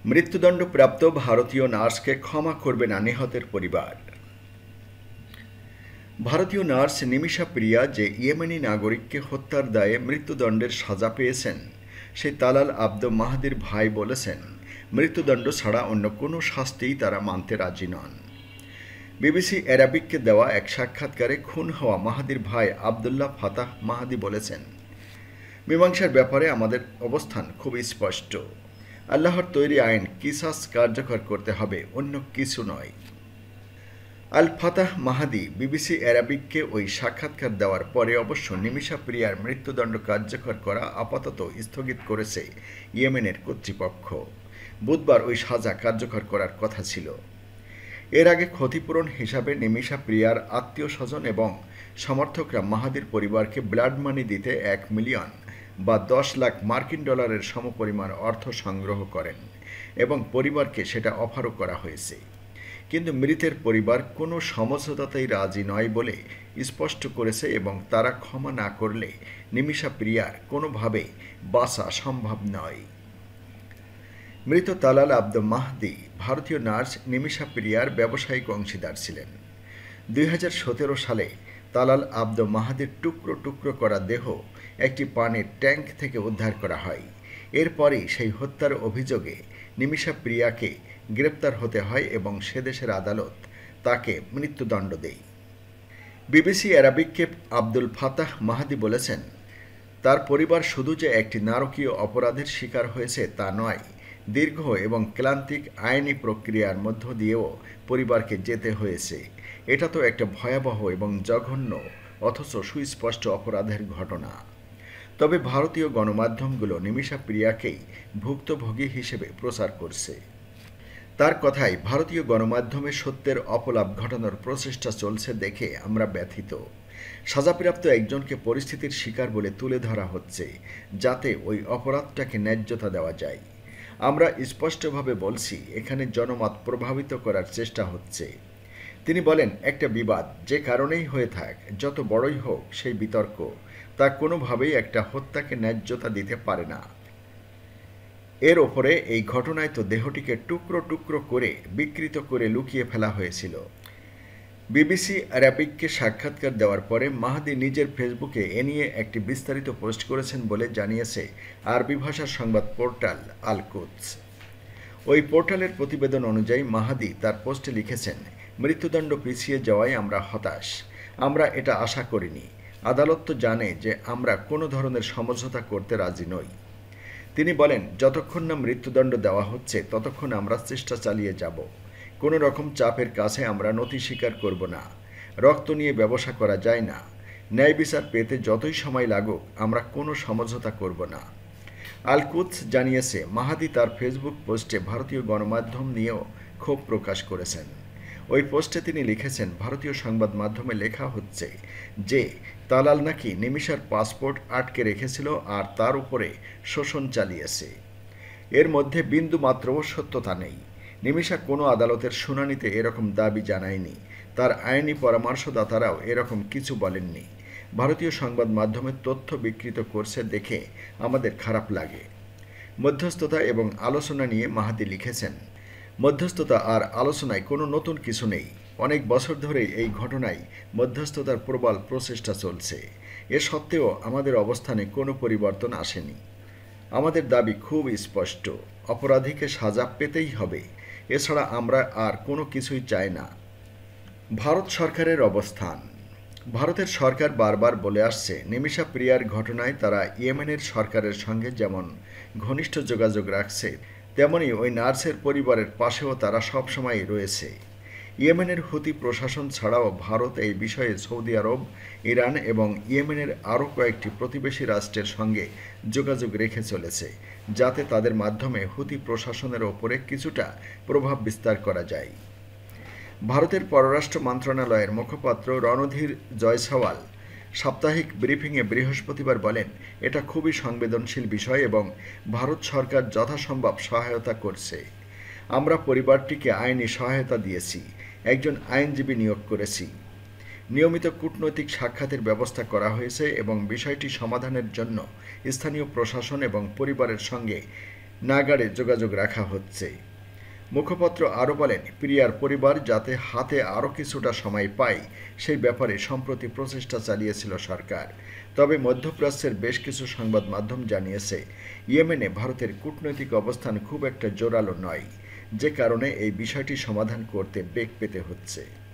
মৃত্যুদণ্ডপ্রাপ্ত ভারতীয় নার্সকে ক্ষমা করবে না নিহতের পরিবার। ভারতীয় নার্স নিমিষা প্রিয়া যে ইয়েমেনি নাগরিককে হত্যার দায়ে মৃত্যুদণ্ডের সাজা পেয়েছেন, সেই তালাল আব্দ মাহদির ভাই বলেছেন, মৃত্যুদণ্ড ছাড়া অন্য কোনো শাস্তিই তারা মানতে রাজি নন। বিবিসি অ্যারাবিককে দেওয়া এক সাক্ষাৎকারে খুন হওয়া মাহাদির ভাই আবদুল্লাহ ফাতাহ মাহাদি বলেছেন, মীমাংসার ব্যাপারে আমাদের অবস্থান খুব স্পষ্ট। আল্লাহর তৈরি আইন কিসাস কার্যকর করতে হবে, অন্য কিছু নয়। আল ফাতাহ মাহাদি বিবিসি অ্যারাবিককে ওই সাক্ষাৎকার দেওয়ার পরে অবশ্য নিমিষা প্রিয়ার মৃত্যুদণ্ড কার্যকর করা আপাতত স্থগিত করেছে ইয়েমেনের কর্তৃপক্ষ। বুধবার ওই সাজা কার্যকর করার কথা ছিল। এর আগে ক্ষতিপূরণ হিসাবে নিমিষা প্রিয়ার আত্মীয় স্বজন এবং সমর্থকরা মাহাদির পরিবারকে ব্লাড মানি দিতে 1 মিলিয়ন বা 10 লাখ মার্কিন ডলারের সমপরিমাণ অর্থ সংগ্রহ করেন এবং পরিবারকে সেটা অফারও করা হয়েছে। কিন্তু মৃতের পরিবার কোনো সমঝোতাতেই রাজি নয় বলে স্পষ্ট করেছে এবং তারা ক্ষমা না করলে নিমিষা প্রিয়ার কোনোভাবে বাঁচা সম্ভব নয়। মৃত তালাল আব্দ মাহদি ভারতীয় নার্স নিমিষা প্রিয়ার ব্যবসায়িক অংশীদার ছিলেন। 2017 সালে তালাল আব্দ মাহাদির টুকরো টুকরো করা দেহ একটি পানির ট্যাঙ্ক থেকে উদ্ধার করা হয়। এরপরই সেই হত্যার অভিযোগে নিমিষা প্রিয়াকে গ্রেপ্তার হতে হয় এবং সে দেশের আদালত তাকে মৃত্যুদণ্ড দেয়। বিবিসি অ্যারাবিককে আব্দুল ফাতাহ মাহাদি বলেছেন, তার পরিবার শুধু যে একটি নারকীয় অপরাধের শিকার হয়েছে তা নয়, দীর্ঘ এবং ক্লান্তিক আইনি প্রক্রিয়ার মধ্য দিয়েও পরিবারকে যেতে হয়েছে। এটা তো একটা ভয়াবহ এবং জঘন্য অথচ সুস্পষ্ট অপরাধের ঘটনা। তবে ভারতীয় গণমাধ্যমগুলো নিমিষা প্রিয়াকেই ভুক্তভোগী হিসেবে প্রচার করছে। তার কথায়, ভারতীয় গণমাধ্যমে সত্যের অপলাপ ঘটানোর প্রচেষ্টা চলছে দেখে আমরা ব্যথিত। সাজাপ্রাপ্ত একজনকে পরিস্থিতির শিকার বলে তুলে ধরা হচ্ছে যাতে ওই অপরাধটাকে ন্যায্যতা দেওয়া যায়। আমরা স্পষ্টভাবে বলছি, এখানে জনমত প্রভাবিত করার চেষ্টা হচ্ছে। তিনি বলেন, একটা বিবাদ যে কারণেই হয়ে থাক, যত বড়ই হোক সেই বিতর্ক, তা কোনোভাবেই একটা হত্যাকে ন্যায্যতা দিতে পারে না। এর ওপরে এই ঘটনায় তো দেহটিকে টুকরো টুকরো করে বিকৃত করে লুকিয়ে ফেলা হয়েছিল। বিবিসি অ্যারাবিককে সাক্ষাৎকার দেওয়ার পরে মাহাদি নিজের ফেসবুকে এ নিয়ে একটি বিস্তারিত পোস্ট করেছেন বলে জানিয়েছে আরবি ভাষার সংবাদ পোর্টাল আল কুদস। ওই পোর্টালের প্রতিবেদন অনুযায়ী মাহাদি তার পোস্টে লিখেছেন, মৃত্যুদণ্ড পিছিয়ে যাওয়ায় আমরা হতাশ। আমরা এটা আশা করিনি। আদালত তো জানে যে আমরা কোনো ধরনের সমঝোতা করতে রাজি নই। তিনি বলেন, যতক্ষণ না মৃত্যুদণ্ড দেওয়া হচ্ছে ততক্ষণ আমরা চেষ্টা চালিয়ে যাব। কোনো রকম চাপের কাছে আমরা নতি স্বীকার করব না। রক্ত নিয়ে ব্যবসা করা যায় না। ন্যায় বিচার পেতে যতই সময় লাগুক আমরা কোনো সমঝোতা করব না। আল কুদস জানিয়েছে, মাহাদি তার ফেসবুক পোস্টে ভারতীয় গণমাধ্যম নিয়েও ক্ষোভ প্রকাশ করেছেন। ওই পোস্টে তিনি লিখেছেন, ভারতীয় সংবাদ মাধ্যমে লেখা হচ্ছে যে তালাল নাকি নিমিষার পাসপোর্ট আটকে রেখেছিল আর তার উপরে শোষণ চালিয়েছে। এর মধ্যে বিন্দু মাত্রও সত্যতা নেই। নিমিষা কোনো আদালতের শুনানিতে এরকম দাবি জানায়নি। তার আইনি পরামর্শদাতারাও এরকম কিছু বলেননি। ভারতীয় সংবাদ মাধ্যমে তথ্য বিকৃত করছে দেখে আমাদের খারাপ লাগে। মধ্যস্থতা এবং আলোচনা নিয়ে মাহাদি লিখেছেন, মধ্যস্থতা আর আলোচনায় কোনো নতুন কিছু নেই। অনেক বছর ধরেই এই ঘটনায় মধ্যস্থতার প্রবল প্রচেষ্টা চলছে। এ সত্ত্বেও আমাদের অবস্থানে কোনো পরিবর্তন আসেনি। আমাদের দাবি খুব স্পষ্ট, অপরাধীকে সাজা পেতেই হবে। এছাড়া আমরা আর কোনো কিছুই চাই না। ভারত সরকারের অবস্থান। ভারতের সরকার বারবার বলে আসছে, নিমিষা প্রিয়ার ঘটনায় তারা ইয়েমেনের সরকারের সঙ্গে যেমন ঘনিষ্ঠ যোগাযোগ রাখছে, তেমনি ওই নার্সের পরিবারের পাশেও তারা সবসময় রয়েছে। ইয়েমেনের হুতি প্রশাসন ছাড়াও ভারত এই বিষয়ে সৌদি আরব, ইরান এবং ইয়েমেনের আরও কয়েকটি প্রতিবেশী রাষ্ট্রের সঙ্গে যোগাযোগ রেখে চলেছে, যাতে তাদের মাধ্যমে হুতি প্রশাসনের ওপরে কিছুটা প্রভাব বিস্তার করা যায়। ভারতের পররাষ্ট্র মন্ত্রণালয়ের মুখপাত্র রণধীর জয়সওয়াল সাপ্তাহিক ব্রিফিংয়ে বৃহস্পতিবার বলেন, এটা খুবই সংবেদনশীল বিষয় এবং ভারত সরকার যথাসম্ভব সহায়তা করছে। আমরা পরিবারটিকে আইনি সহায়তা দিয়েছি, একজন আইনজীবী নিয়োগ করেছি। নিয়মিত কূটনৈতিক সাক্ষাতের ব্যবস্থা করা হয়েছে এবং বিষয়টি সমাধানের জন্য স্থানীয় প্রশাসন এবং পরিবারের সঙ্গে নাগাড়ে যোগাযোগ রাখা হচ্ছে। মুখপাত্র আরও বলেন, প্রিয়ার পরিবার যাতে হাতে আরও কিছুটা সময় পায় সেই ব্যাপারে সম্প্রতি প্রচেষ্টা চালিয়েছিল সরকার। তবে মধ্যপ্রাচ্যের বেশ কিছু সংবাদ মাধ্যম জানিয়েছে, ইয়েমেনে ভারতের কূটনৈতিক অবস্থান খুব একটা জোরালো নয়, যে কারণে এই বিষয়টি সমাধান করতে বেগ পেতে হচ্ছে।